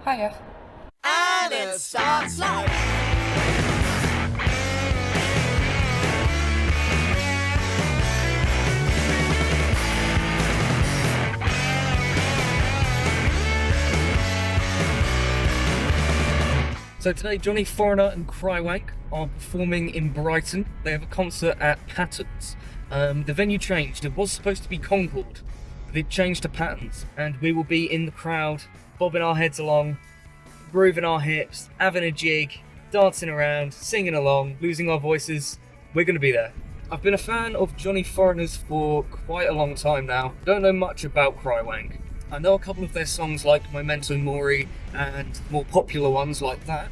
Hiya. And it starts like... So today, Johnny Foreigner and Crywank are performing in Brighton. They have a concert at Patterns. The venue changed. It was supposed to be Concord, but it changed to Patterns, and we will be in the crowd, bobbing our heads along, grooving our hips, having a jig, dancing around, singing along, losing our voices. We're going to be there. I've been a fan of Johnny Foreigners for quite a long time now. Don't know much about Crywank. I know a couple of their songs like Memento Mori and more popular ones like that,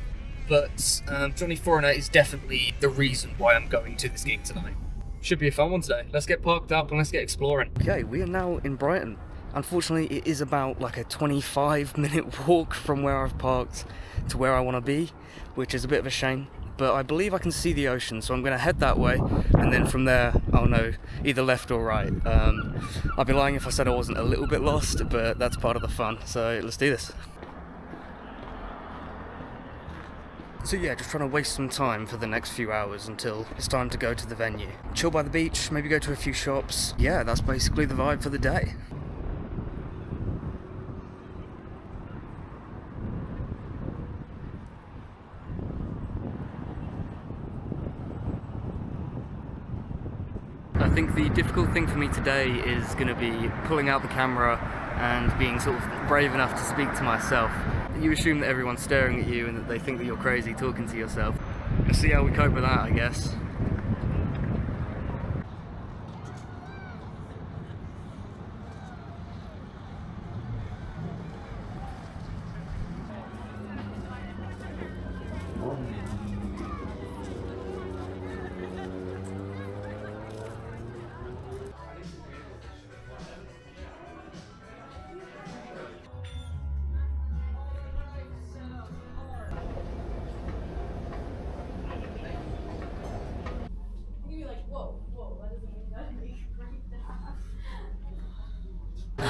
but Johnny Foreigner is definitely the reason why I'm going to this gig tonight. Should be a fun one today. Let's get parked up and let's get exploring. Okay, we are now in Brighton. Unfortunately, it is about like a 25-minute walk from where I've parked to where I want to be, which is a bit of a shame. But I believe I can see the ocean, so I'm going to head that way, and then from there I'll know either left or right. I'd be lying if I said I wasn't a little bit lost, but that's part of the fun, so let's do this. So yeah, just trying to waste some time for the next few hours until it's time to go to the venue. Chill by the beach, maybe go to a few shops. Yeah, that's basically the vibe for the day. I think the difficult thing for me today is going to be pulling out the camera and being sort of brave enough to speak to myself. You assume that everyone's staring at you and that they think that you're crazy talking to yourself. Let's see how we cope with that, I guess.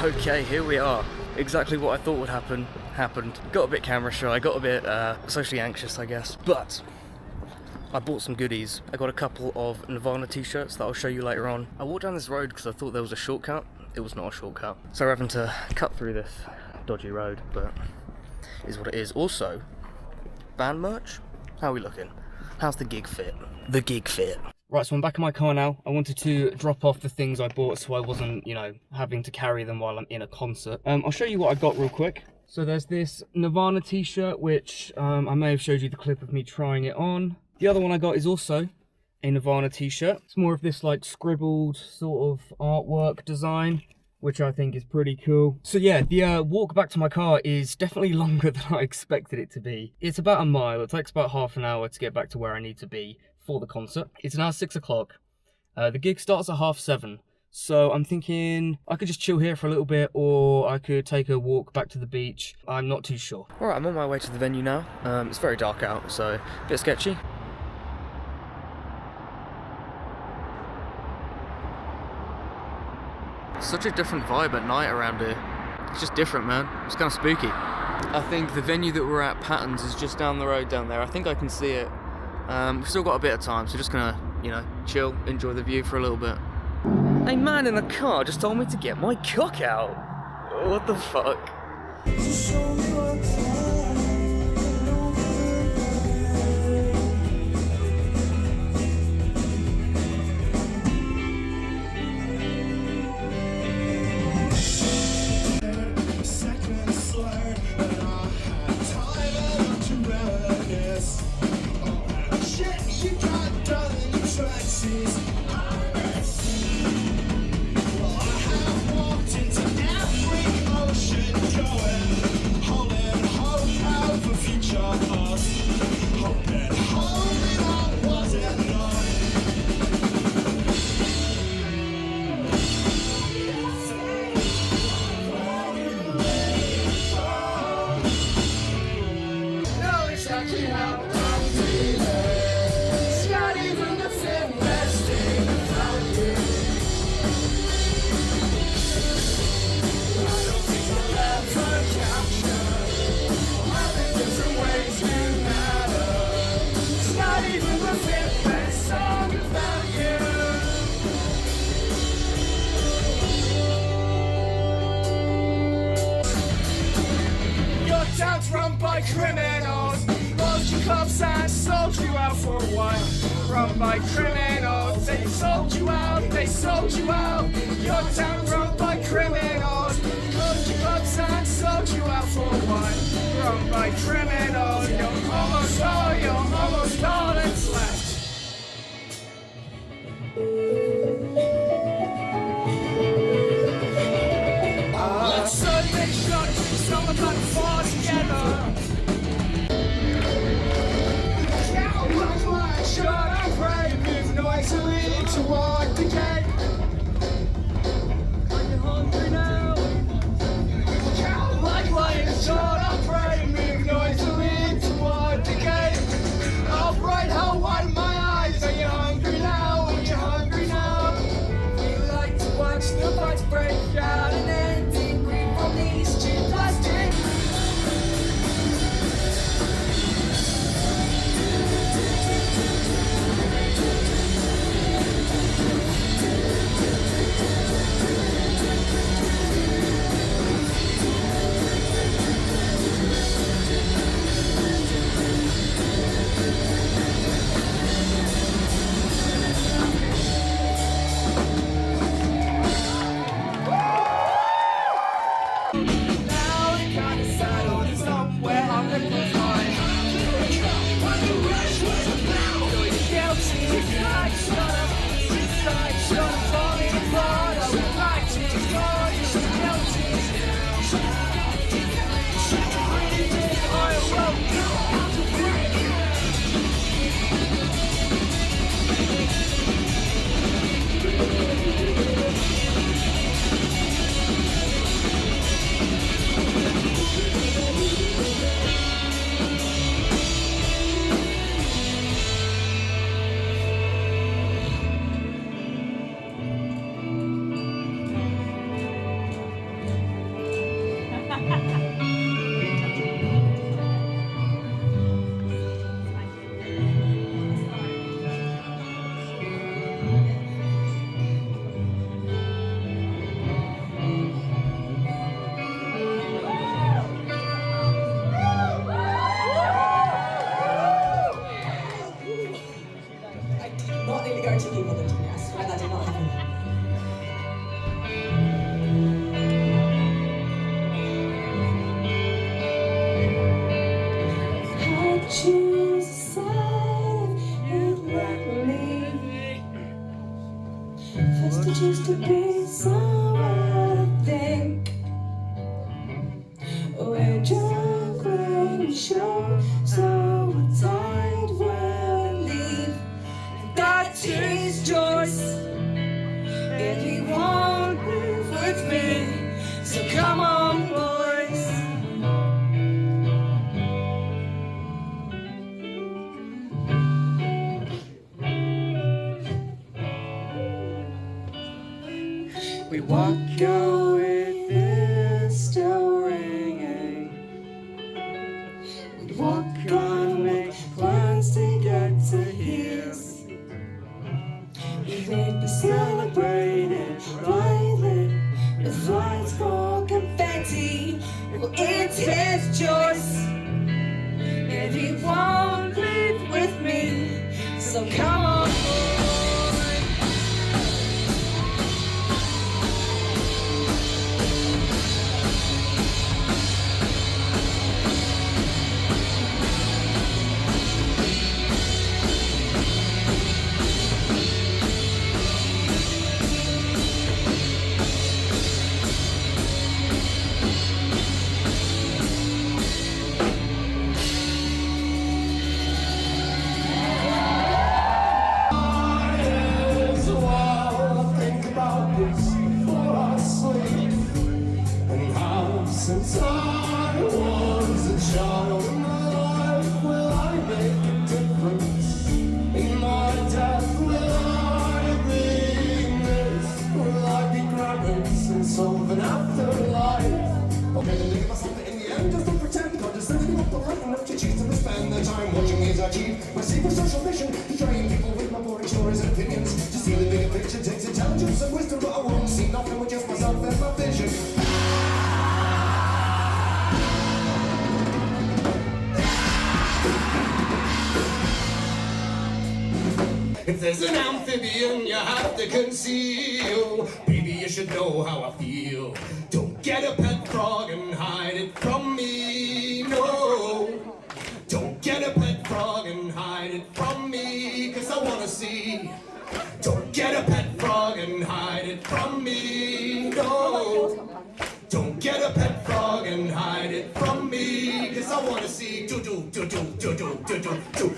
Okay, here we are. Exactly what I thought would happen, happened. Got a bit camera shy, got a bit socially anxious, I guess. But I bought some goodies. I got a couple of Nirvana t-shirts that I'll show you later on. I walked down this road because I thought there was a shortcut. It was not a shortcut. So we're having to cut through this dodgy road, but it is what it is. Also, band merch? How are we looking? How's the gig fit? The gig fit. Right, so I'm back in my car now. I wanted to drop off the things I bought so I wasn't, having to carry them while I'm in a concert. I'll show you what I got real quick. So there's this Nirvana t-shirt, which I may have showed you the clip of me trying it on. The other one I got is also a Nirvana t-shirt. It's more of this like scribbled sort of artwork design, which I think is pretty cool. So yeah, the walk back to my car is definitely longer than I expected it to be. It's about a mile. It takes about half an hour to get back to where I need to be for the concert. It's now 6 o'clock. The gig starts at 7:30. So I'm thinking I could just chill here for a little bit, or I could take a walk back to the beach. I'm not too sure. Alright, I'm on my way to the venue now. It's very dark out, so a bit sketchy. Such a different vibe at night around here. It's just different, man. It's kind of spooky. I think the venue that we're at, Patterns, is just down the road down there. I think I can see it. We've still got a bit of time, so just gonna, chill, enjoy the view for a little bit. A man in a car just told me to get my cock out. What the fuck? Into every ocean going, holding town's run by criminals. Lost your clubs and sold you out for a while. Run by criminals. They sold you out, they sold you out. Your town run by criminals. Lost your clubs and sold you out for a while. Run by criminals. You're almost all that's left. Sunday shot, someone got to fall together. Shut up, pray, move noisily toward the gate. Are you hungry now? Count like lions, shut up, pray, move noisily toward the gate. Oh, bright, how wide my eyes. Are you hungry now? Are you hungry now? We like to watch the fights break out and ending green from these cheap plastic. Not nearly going to leave with them. I swear that did not happen. I choose a side it let me. First I choose to be somewhere I think. We're drunk when we show, so we're tired when we leave. That's his choice. If he won't live with me, so come on, boys. We walk out with this still ringing. We walk on, make plans to get to here. We may be celebrated brightly with lights for confetti. Well, it's his choice. If he won't live with me, so come on, boy. Since I was a child in my life, will I make a difference? In my death, will I be missed? Will I be grabbing some sort of an afterlife? Okay, then think about something in the end, just don't pretend. Condescending up the right enough to choose to spend the time watching as I achieve my secret social mission, to train people with my boring stories and opinions. To see the bigger picture takes intelligence and wisdom, but I won't see nothing with just myself and my vision. If there's an amphibian you have to conceal, baby, you should know how I feel. Don't get a pet frog and hide it from me, no. Don't get a pet frog and hide it from me, 'cause I wanna see. Don't get a pet frog and hide it from me, no. Don't get a pet frog and hide it from me, 'cause I wanna see. Do.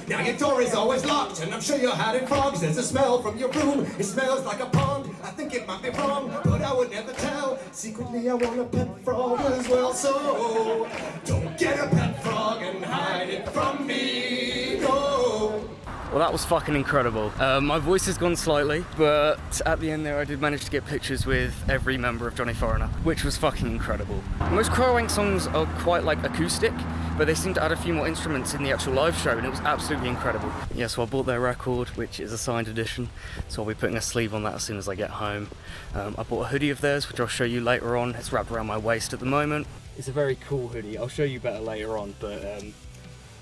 Now your door is always locked, and I'm sure you're hiding frogs. There's a smell from your room, it smells like a pond. I think it might be wrong, but I would never tell. Secretly I want a pet frog as well, so don't get a pet frog and hide it from me, no. Well, that was fucking incredible. My voice has gone slightly, but at the end there I did manage to get pictures with every member of Johnny Foreigner, which was fucking incredible. Most Crywank songs are quite like acoustic, but they seem to add a few more instruments in the actual live show, and it was absolutely incredible. Yeah, so I bought their record, which is a signed edition, so I'll be putting a sleeve on that as soon as I get home. I bought a hoodie of theirs, which I'll show you later on. It's wrapped around my waist at the moment. It's a very cool hoodie. I'll show you better later on, but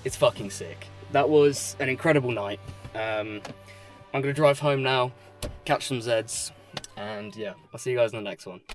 it's fucking sick. That was an incredible night. I'm gonna drive home now, catch some Zeds, and yeah, I'll see you guys in the next one.